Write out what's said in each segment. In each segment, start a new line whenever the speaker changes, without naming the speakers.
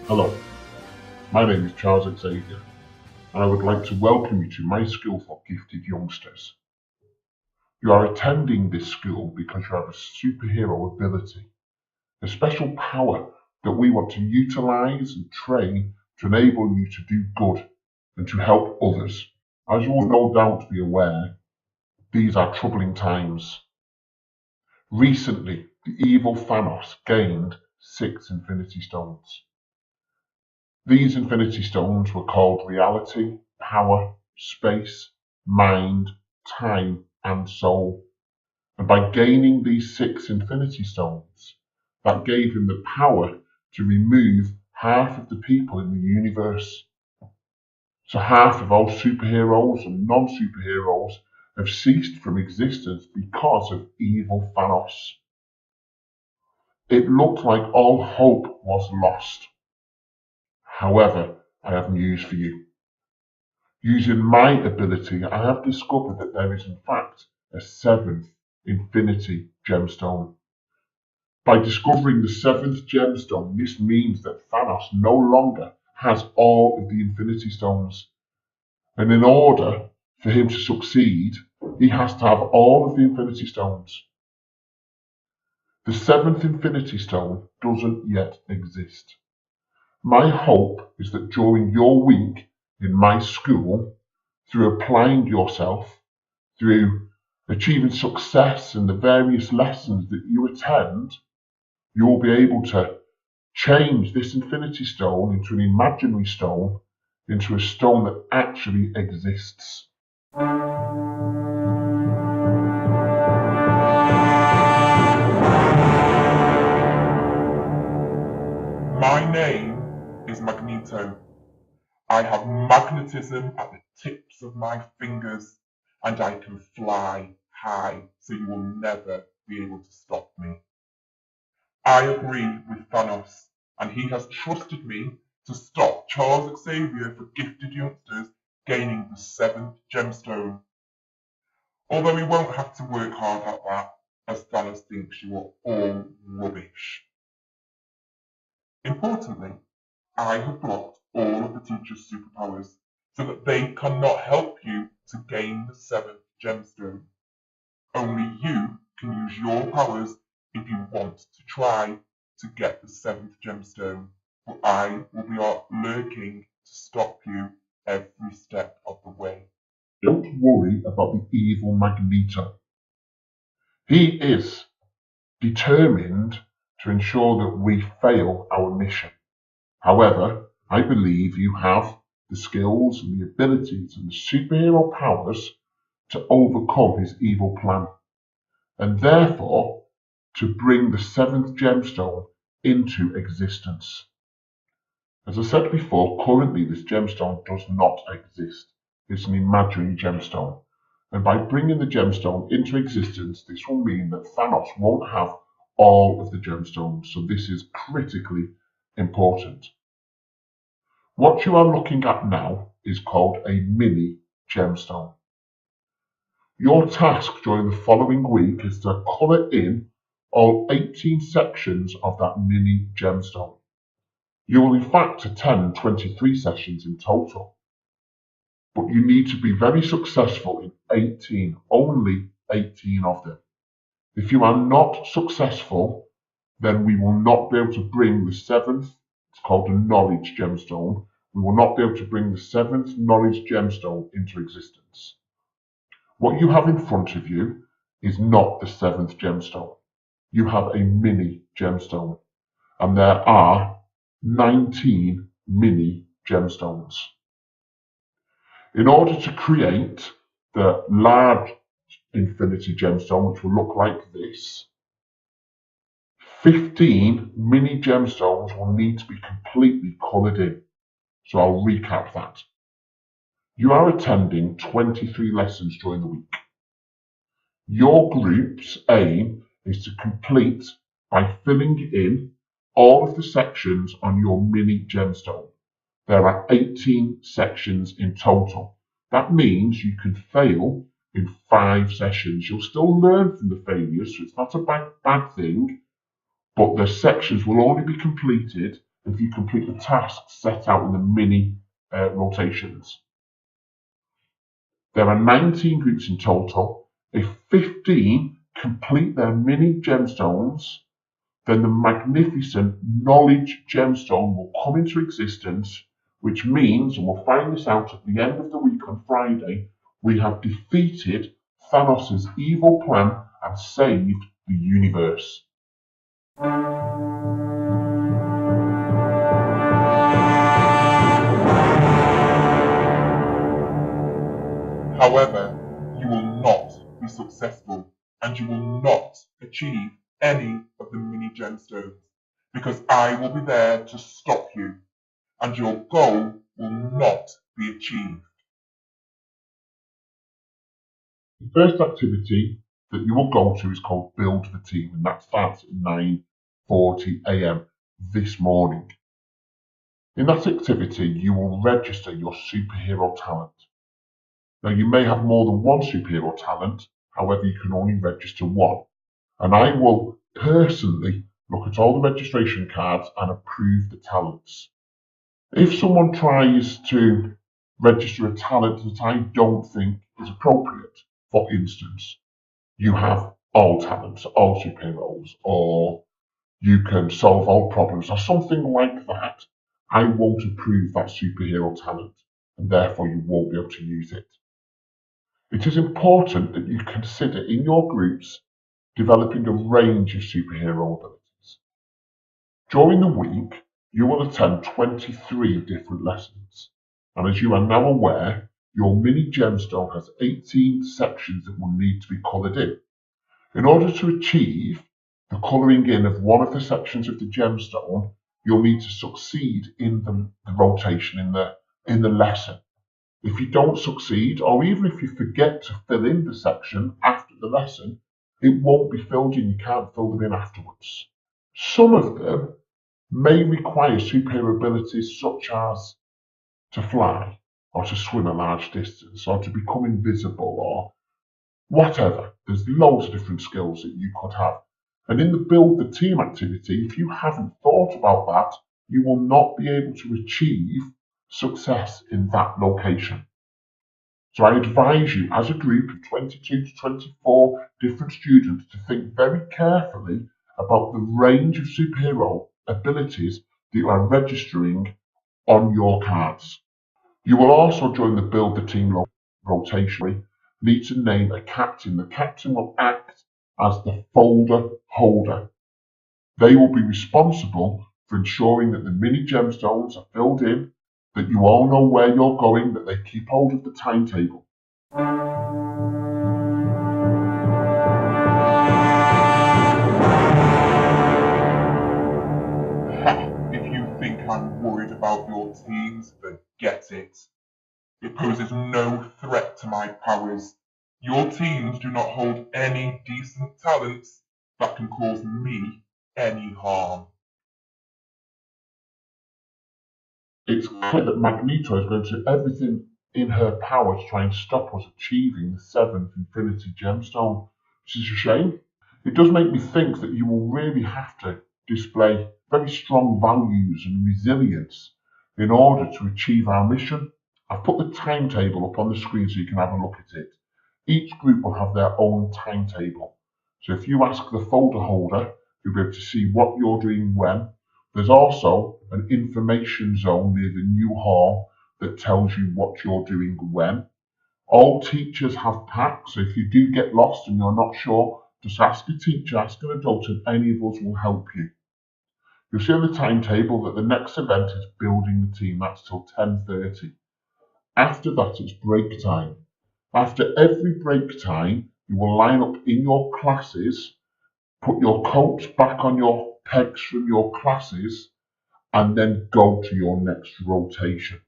Hello, my name is Charles Xavier, and I would like to welcome you to my school for gifted youngsters. You are attending this school because you have a superhero ability, a special power that we want to utilize and train to enable you to do good and to help others. As you will no doubt be aware, these are troubling times. Recently, the evil Thanos gained 6 Infinity Stones. These Infinity Stones were called reality, power, space, mind, time, and soul. And by gaining these 6 Infinity Stones, that gave him the power to remove half of the people in the universe. So half of all superheroes and non-superheroes have ceased from existence because of evil Thanos. It looked like all hope was lost. However, I have news for you. Using my ability, I have discovered that there is in fact a 7th Infinity Gemstone. By discovering the 7th Gemstone, this means that Thanos no longer has all of the Infinity Stones. And in order for him to succeed, he has to have all of the Infinity Stones. The 7th Infinity Stone doesn't yet exist. My hope is that during your week in my school, through applying yourself, through achieving success in the various lessons that you attend, you will be able to change this Infinity Stone into an imaginary stone, into a stone that actually exists.
My name is Magneto. I have magnetism at the tips of my fingers, and I can fly high, so you will never be able to stop me. I agree with Thanos, and he has trusted me to stop Charles Xavier for gifted youngsters gaining the 7th gemstone. Although we won't have to work hard at that, as Thanos thinks you are all rubbish. Importantly, I have blocked all of the teacher's superpowers so that they cannot help you to gain the 7th gemstone. Only you can use your powers if you want to try to get the 7th gemstone, but I will be lurking to stop you every step of the way.
Don't worry about the evil Magneto. He is determined to ensure that we fail our mission. However, I believe you have the skills and the abilities and the superhero powers to overcome his evil plan, and therefore to bring the 7th gemstone into existence. As I said before, currently this gemstone does not exist. It's an imaginary gemstone. And by bringing the gemstone into existence, this will mean that Thanos won't have all of the gemstones. So this is critically important. What you are looking at now is called a mini gemstone. Your task during the following week is to colour in all 18 sections of that mini gemstone. You will in fact attend 23 sessions in total, but you need to be very successful in 18, only 18 of them. If you are not successful, then we will not be able to bring the 7th, it's called a knowledge gemstone, we will not be able to bring the 7th knowledge gemstone into existence. What you have in front of you is not the 7th gemstone. You have a mini gemstone, and there are 19 mini gemstones. In order to create the large infinity gemstone, which will look like this, 15 mini gemstones will need to be completely coloured in. So I'll recap that. You are attending 23 lessons during the week. Your group's aim is to complete by filling in all of the sections on your mini gemstone. There are 18 sections in total. That means you can fail in 5 sessions. You'll still learn from the failures, so it's not a bad thing, but the sections will only be completed if you complete the tasks set out in the mini rotations. There are 19 groups in total. If 15 complete their mini gemstones, then the magnificent knowledge gemstone will come into existence, which means, and we'll find this out at the end of the week on Friday, we have defeated Thanos' evil plan and saved the universe.
However, you will not be successful and you will not achieve any of the mini gemstones because I will be there to stop you and your goal will not be achieved.
The first activity that you will go to is called Build the Team, and that starts at 9:40 a.m. this morning. In that activity, you will register your superhero talent. Now, you may have more than one superhero talent, however, you can only register one. And I will personally look at all the registration cards and approve the talents. If someone tries to register a talent that I don't think is appropriate, for instance, you have all talents, all superheroes, or you can solve all problems, or something like that, I won't approve that superhero talent, and therefore you won't be able to use it. It is important that you consider in your groups developing a range of superhero abilities. During the week, you will attend 23 different lessons, and as you are now aware, your mini gemstone has 18 sections that will need to be coloured in. In order to achieve the colouring in of one of the sections of the gemstone, you'll need to succeed in the rotation in the lesson. If you don't succeed, or even if you forget to fill in the section after the lesson, it won't be filled in. You can't fill them in afterwards. Some of them may require superhero abilities such as to fly, or to swim a large distance, or to become invisible, or whatever. There's loads of different skills that you could have. And in the Build the Team activity, if you haven't thought about that, you will not be able to achieve success in that location. So I advise you as a group of 22 to 24 different students to think very carefully about the range of superhero abilities that you are registering on your cards. You will also join the Build the Team rotation. Need to name a captain. The captain will act as the folder holder. They will be responsible for ensuring that the mini gemstones are filled in, that you all know where you're going, that they keep hold of the timetable.
If you think I'm worried about your teams, forget it. It poses no threat to my powers. Your teams do not hold any decent talents that can cause me any harm.
It's clear that Magneto is going to do everything in her power to try and stop us achieving the 7th Infinity Gemstone, which is a shame. It does make me think that you will really have to display very strong values and resilience in order to achieve our mission. I've put the timetable up on the screen so you can have a look at it. Each group will have their own timetable. So if you ask the folder holder, you'll be able to see what you're doing when. There's also an information zone near the new hall that tells you what you're doing when. All teachers have packs, so if you do get lost and you're not sure, just ask a teacher, ask an adult, and any of us will help you. You'll see on the timetable that the next event is building the team. That's till 10:30. After that, it's break time. After every break time, you will line up in your classes, put your coats back on your pegs from your classes, and then go to your next rotation.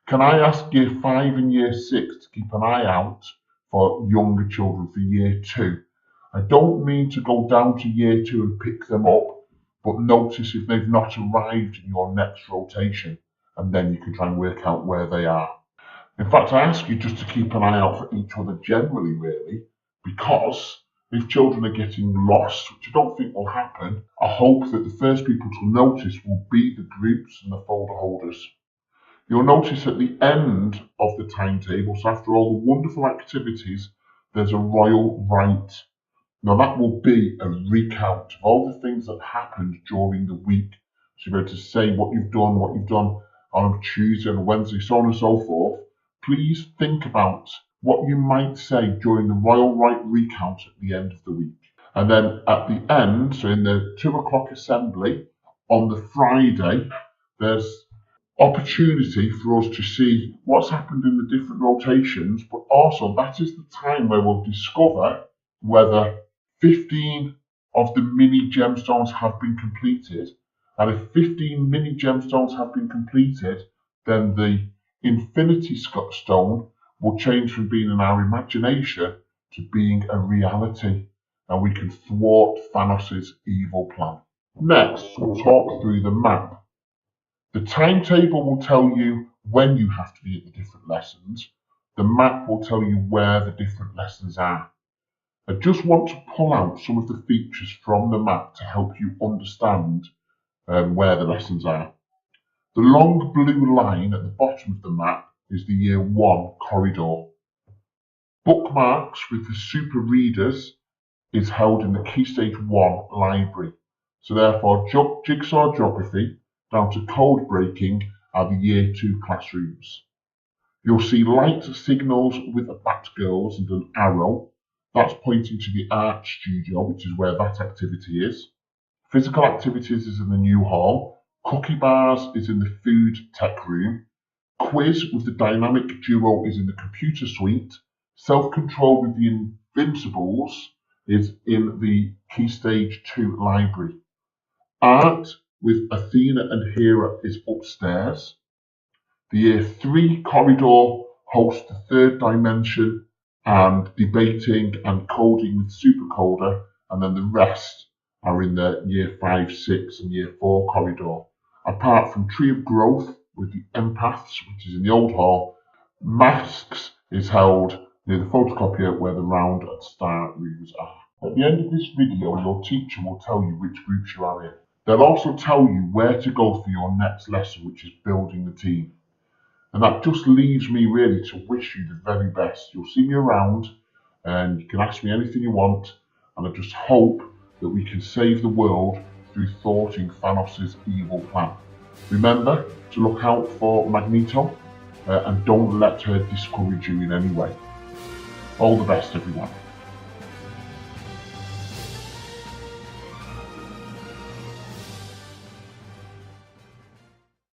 Can I ask Year 5 and Year 6 to keep an eye out for younger children for Year 2? I don't mean to go down to Year 2 and pick them up, but notice if they've not arrived in your next rotation, and then you can try and work out where they are. In fact, I ask you just to keep an eye out for each other generally, really, because If children are getting lost, which I don't think will happen, I hope that the first people to notice will be the groups and the folder holders. You'll notice at the end of the timetable, so after all the wonderful activities, there's a royal rite. Now that will be a recount of all the things that happened during the week. So you're able to say what you've done on Tuesday and Wednesday, so on and so forth. Please think about what you might say during the royal rite recount at the end of the week. And then at the end, so in the 2 o'clock assembly on the Friday, there's opportunity for us to see what's happened in the different rotations, but also that is the time where we'll discover whether 15 of the mini gemstones have been completed. And if 15 mini gemstones have been completed, then the infinity stone will change from being in our imagination to being a reality, and we can thwart Thanos' evil plan. Next, we'll talk through the map. The timetable will tell you when you have to be at the different lessons. The map will tell you where the different lessons are. I just want to pull out some of the features from the map to help you understand where the lessons are. The long blue line at the bottom of the map is the Year 1 corridor. Bookmarks with the super readers is held in the Key Stage 1 library. So therefore, Jigsaw Geography down to code breaking are the Year 2 classrooms. You'll see light signals with a Batgirls and an arrow. That's pointing to the art studio, which is where that activity is. Physical activities is in the new hall. Cookie bars is in the food tech room. Quiz with the dynamic duo is in the computer suite. Self-control with the Invincibles is in the Key Stage 2 library. Art with Athena and Hera is upstairs. The Year 3 corridor hosts the third dimension and debating and coding with Supercoder, and then the rest are in the Year 5, 6 and Year 4 corridor. Apart from Tree of Growth with the Empaths, which is in the old hall, Masks is held near the photocopier where the round and star rooms are. At the end of this video, your teacher will tell you which groups you are in. They'll also tell you where to go for your next lesson, which is building the team. And that just leaves me really to wish you the very best. You'll see me around and you can ask me anything you want, and I just hope that we can save the world through thwarting Thanos' evil plan. Remember to look out for Magneto and don't let her discourage you in any way. All the best, everyone.